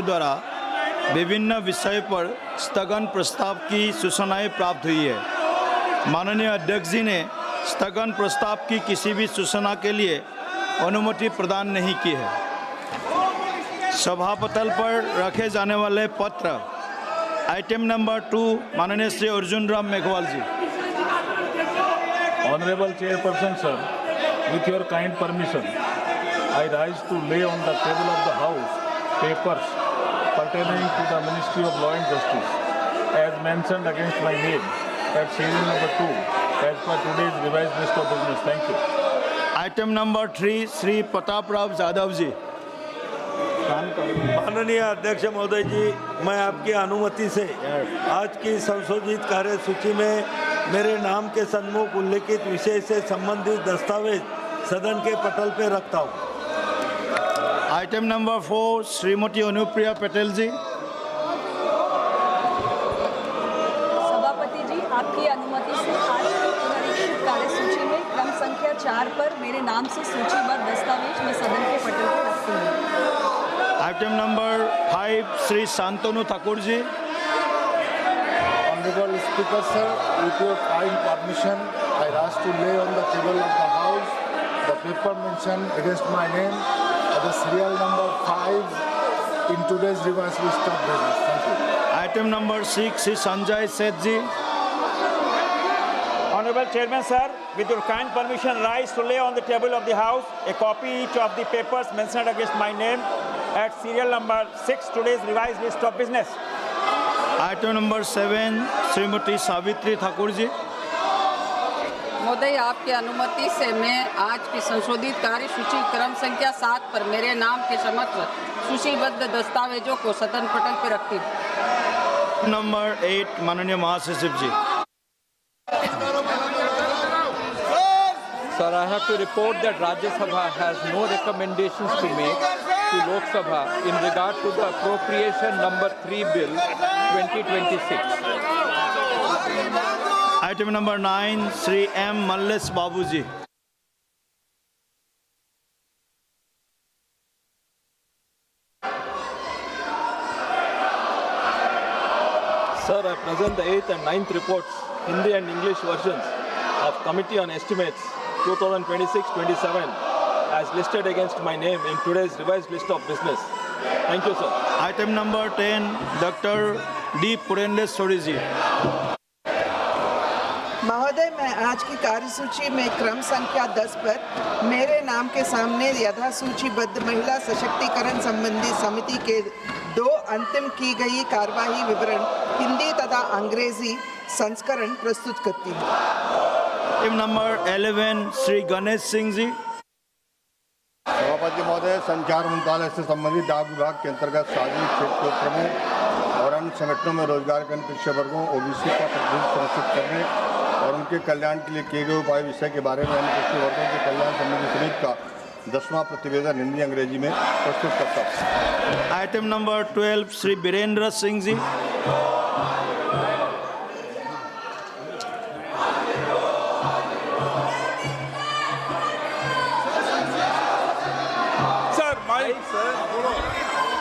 द्वारा विभिन्न विषय पर स्थगन प्रस्ताव की सूचनाएं प्राप्त हुई है। माननीय अध्यक्ष जी ने स्थगन प्रस्ताव की किसी भी सूचना के लिए अनुमति प्रदान नहीं की है। सभापटल पर रखे जाने वाले पत्र आइटम नंबर 2 माननीय श्री अर्जुन राम मेघवाल जी। Honorable Chairperson sir, with your kind permission, I rise to lay on the table of the House papers pertaining to the Ministry of Law and Justice as mentioned against my name at serial number 2 as per today's revised list of business. Thank you. Item number 3 Shri Pratap Rao Yadav ji. माननीय अध्यक्ष महोदय जी, मैं आपकी अनुमति से आज की संशोधित कार्य सूची में मेरे नाम के सन्मुख उल्लिखित विषय से संबंधित दस्तावेज सदन के पटल पर रखता हूँ। आइटम नंबर 4 श्रीमती अनुप्रिया पटेल जी। सभापति जी, आपकी अनुमति से आज की पुनरीक्षित कार्य सूची में क्रम संख्या 4 पर मेरे नाम से सूचीबद्ध दस्तावेज मैं सदन के पटल पर रखती हूँ। Item number 5 Shri Shantanu Thakur ji. Honorable Speaker sir, with your kind permission, I rise to lay on the table of the House the paper mentioned against my name at the serial number 5 in today's revised list of business. Thank you. Item number 6 Shri Sanjay Seth ji. Honorable Chairman sir, with your kind permission, rise to lay on the table of the House a copy each of the papers mentioned against my name at serial number 6 today's revised list of business. Item number 7 Shrimati Savitri Thakur ji. महोदय, आपकी अनुमति से मैं आज की संशोधित कार्य सूची क्रम संख्या 7 पर मेरे नाम के समक्ष सूचीबद्ध दस्तावेजों को सदन पटल पर रखती हूँ। नंबर 8 माननीय महासचिव जी। Sir, I have to report that Rajya Sabha has no recommendations to make to Lok Sabha in regard to the appropriation number 3 bill 2026. Item number 9 Shri M Mallesh Babu ji. Sir, I present the 8th and 9th reports, Hindi and English versions of Committee on Estimates 2026-27 as listed against my name in today's revised list of business. Thank you, sir. Item number 10 doctor D Purandeswari ji. महोदय, मैं आज की कार्यसूची में क्रम संख्या 10 पर मेरे नाम के सामने यथा सूचीबद्ध महिला सशक्तिकरण संबंधी समिति के 2 अंतिम की गई कार्यवाही विवरण हिंदी तथा अंग्रेजी संस्करण प्रस्तुत करती हूँ। Item number 11 Shri Ganesh Singh ji. सभापति महोदय, संचार मंत्रालय से संबंधित डाक विभाग के अंतर्गत सार्वजनिक क्षेत्र के उपक्रमों और अन्य संगठनों में रोजगार के अन्य पिछड़े वर्गों ओबीसी का प्रतिनिधित्व सुनिश्चित करने और उनके कल्याण के लिए किए गए उपाय विषय के बारे में अन्य पिछड़े वर्गों के कल्याण संबंधी समिति का 10वां प्रतिवेदन हिंदी अंग्रेजी में प्रस्तुत करता हूँ। Item number 12 Shri Birendra Singh ji.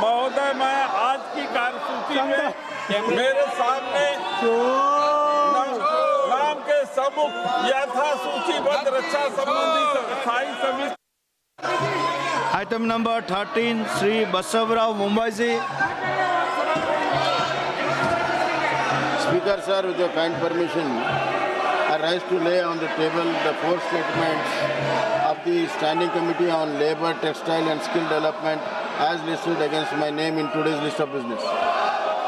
महोदय, मैं आज की कार्यसूची में मेरे सामने नाम के सम्मुख यथा सूचीबद्ध रक्षा संबंधी स्थायी समिति। आइटम नंबर 13 श्री बसवराव मुंबई ji. Speaker sir, with your kind permission, I rise to lay on the table the 4 statements of the Standing Committee on Labour, Textile and Skill Development as listed against my name in today's list of business.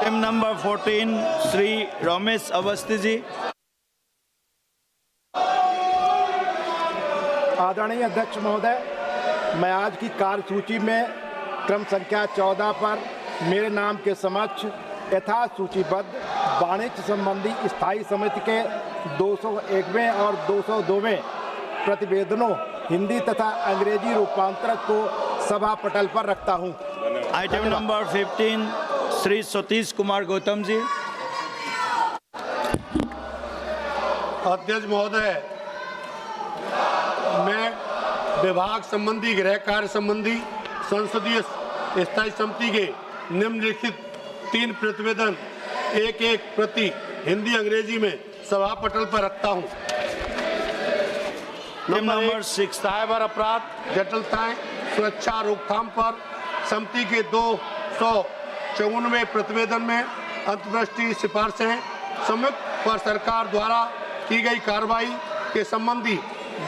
Item number 14 Shri Ramesh Awasthi ji. आदरणीय अध्यक्ष महोदय, मैं आज की कार्यसूची में क्रम संख्या 14 पर मेरे नाम के समक्ष यथा सूचीबद्ध वाणिज्य संबंधी स्थायी समिति के 201वें और 202वें प्रतिवेदनों हिंदी तथा अंग्रेजी रूपांतरक को सभा पटल पर रखता हूं। Item number 15 Shri Satish Kumar Gautam ji. अध्यक्ष महोदय, मैं विभाग संबंधी गृह कार्य संबंधी संसदीय स्थायी समिति के निम्नलिखित 3 प्रतिवेदन एक एक प्रति हिंदी अंग्रेजी में सभा पटल पर रखता हूँ। नंबर 6 साइबर अपराध जटिलताएं सुरक्षा रोकथाम पर समिति के 254वें प्रतिवेदन में अंतर्दृष्टि सिफारिशें संयुक्त पर सरकार द्वारा की गई कार्रवाई के संबंधी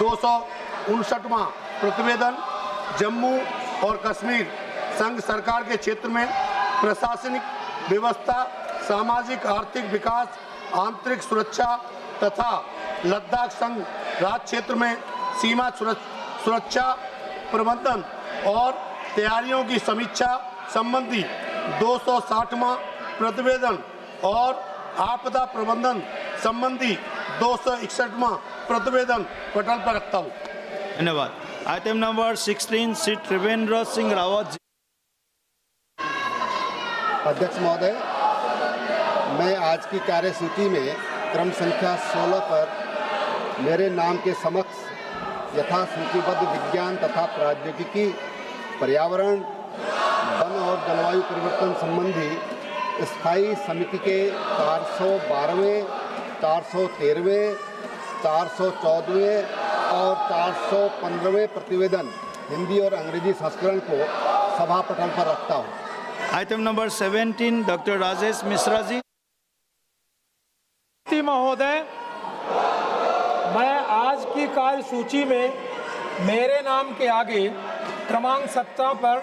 259वां प्रतिवेदन जम्मू और कश्मीर संघ सरकार के क्षेत्र में प्रशासनिक व्यवस्था सामाजिक आर्थिक विकास आंतरिक सुरक्षा तथा लद्दाख संघ राज्य क्षेत्र में सीमा सुरक्षा प्रबंधन और तैयारियों की समीक्षा संबंधी 260वां प्रतिवेदन और आपदा प्रबंधन संबंधी 261वां प्रतिवेदन पटल पर रखता हूँ। धन्यवाद। Item number 16 Shri Trivendra Singh Rawat ji. अध्यक्ष महोदय, मैं आज की कार्यसूची में क्रम संख्या 16 पर मेरे नाम के समक्ष यथा सूचीबद्ध विज्ञान तथा प्रौद्योगिकी पर्यावरण वन और जलवायु परिवर्तन संबंधी स्थायी समिति के 412वें 413वें 414वें और 415वें प्रतिवेदन हिंदी और अंग्रेजी संस्करण को सभा पटल पर रखता हूँ। Item number 17 doctor Rajesh Mishra ji. महोदय, मैं आज की कार्यसूची में मेरे नाम के आगे क्रमांक 17 पर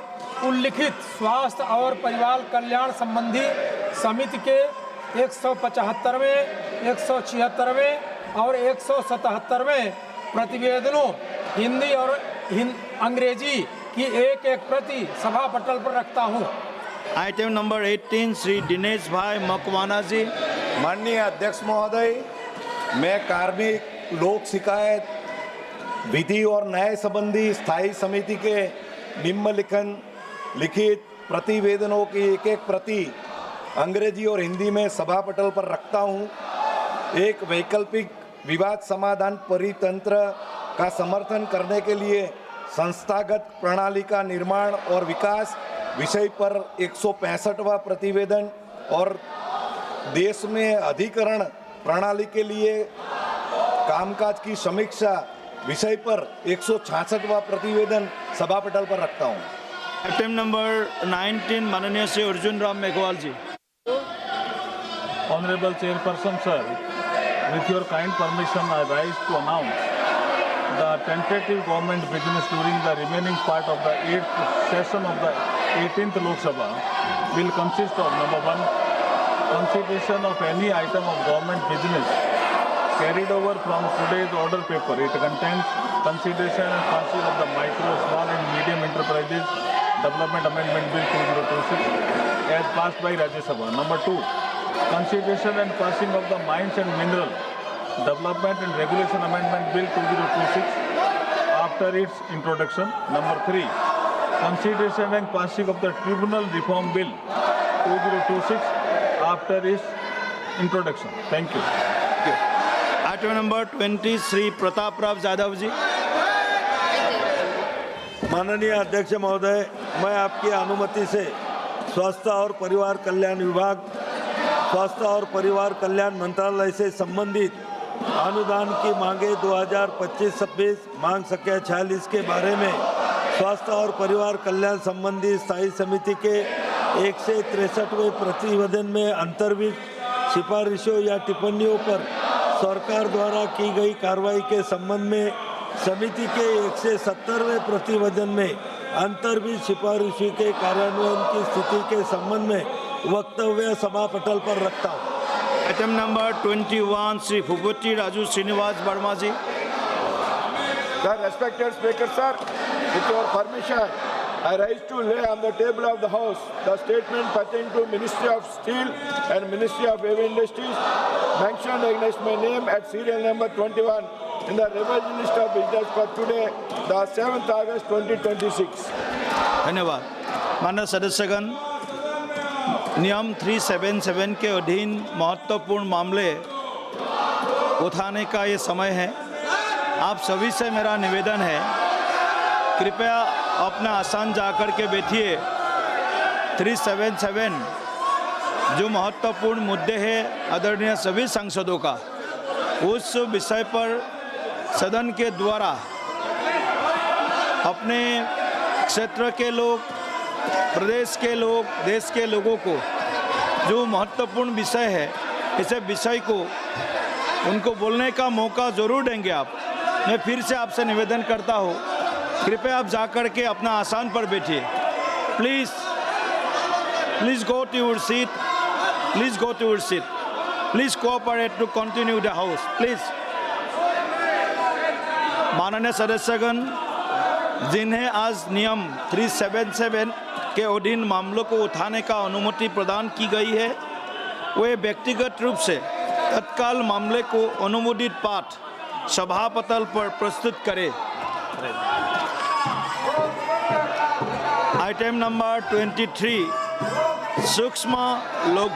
उल्लिखित स्वास्थ्य और परिवार कल्याण संबंधी समिति के 175वें 176वें और 177वें प्रतिवेदनों हिंदी और अंग्रेजी की एक एक प्रति सभा पटल पर रखता हूँ। आइटम नंबर 18 श्री दिनेश भाई मकवाना जी। माननीय अध्यक्ष महोदय, मैं कार्मिक लोक शिकायत विधि और न्याय संबंधी स्थायी समिति के निम्नलिखित प्रतिवेदनों की एक एक प्रति अंग्रेजी और हिंदी में सभा पटल पर रखता हूं। एक वैकल्पिक विवाद समाधान परितंत्र का समर्थन करने के लिए संस्थागत प्रणाली का निर्माण और विकास विषय पर 165वां प्रतिवेदन और देश में अधिकरण प्रणाली के लिए कामकाज की समीक्षा विषय पर 166वां प्रतिवेदन सभा पटल पर रखता हूं। आइटम नंबर 19 माननीय श्री अर्जुन राम मेघवाल जी। Honorable Chairperson, sir, with your kind permission, I rise to announce the tentative government business during the remaining part of the 8th session of the 18th Lok Sabha will consist of number 1, consideration of any item of government business carried over from today's order paper. It contains consideration and passing of the Micro, Small and Medium Enterprises Development Amendment Bill 2026 as passed by Rajya Sabha. Number 2, consideration and passing of the Mines and Mineral Development and Regulation Amendment Bill 2026 after its introduction. Number 3, consideration and passing of the Tribunal Reform Bill 2026 after its introduction. Thank you. Item number 20 Shri Pratap Rao Yadav ji. माननीय अध्यक्ष महोदय, मैं आपकी अनुमति से स्वास्थ्य और परिवार कल्याण विभाग स्वास्थ्य और परिवार कल्याण मंत्रालय से संबंधित अनुदान की मांगे 2025-26 मांग संख्या 46 के बारे में स्वास्थ्य और परिवार कल्याण संबंधी स्थायी समिति के 163वें प्रतिवेदन में अंतर्वित सिफारिशों या टिप्पणियों पर सरकार द्वारा की गई कार्रवाई के संबंध में समिति के 170वें प्रतिवेदन में अंतर्वित सिफारिशों के कार्यान्वयन की स्थिति के संबंध में वक्तव्य सभा पटल पर रखता हूँ। Item number 21 Shri Bhupathi Raju Srinivasa Varma ji. The respected Speaker, sir, with your permission, I rise to lay on the table of the House the statement pertaining to Ministry of Steel and Ministry of Heavy Industries mentioned against my name at serial number 21 in the revised list of business for today, the 7th August 2026. धन्यवाद। माननीय सदस्यगण, नियम 377 के अधीन महत्वपूर्ण मामले उठाने का ये समय है। आप सभी से मेरा निवेदन है, कृपया अपना आसन जाकर के बैठिए। 377 जो महत्वपूर्ण मुद्दे हैं आदरणीय सभी सांसदों का, उस विषय पर सदन के द्वारा अपने क्षेत्र के लोग, प्रदेश के लोग, देश के लोगों को जो महत्वपूर्ण विषय है, इस विषय को उनको बोलने का मौका ज़रूर देंगे आप। मैं फिर से आपसे निवेदन करता हूँ, कृपया आप जाकर के अपना आसन पर बैठिए। Please go to your seat, please go to your seat, please cooperate to continue the house please. माननीय सदस्यगण, जिन्हें आज नियम 377 के अधीन मामलों को उठाने का अनुमति प्रदान की गई है, वे व्यक्तिगत रूप से तत्काल मामले को अनुमोदित पाठ सभापटल पर प्रस्तुत करें। आइटम नंबर 23 सूक्ष्म लघु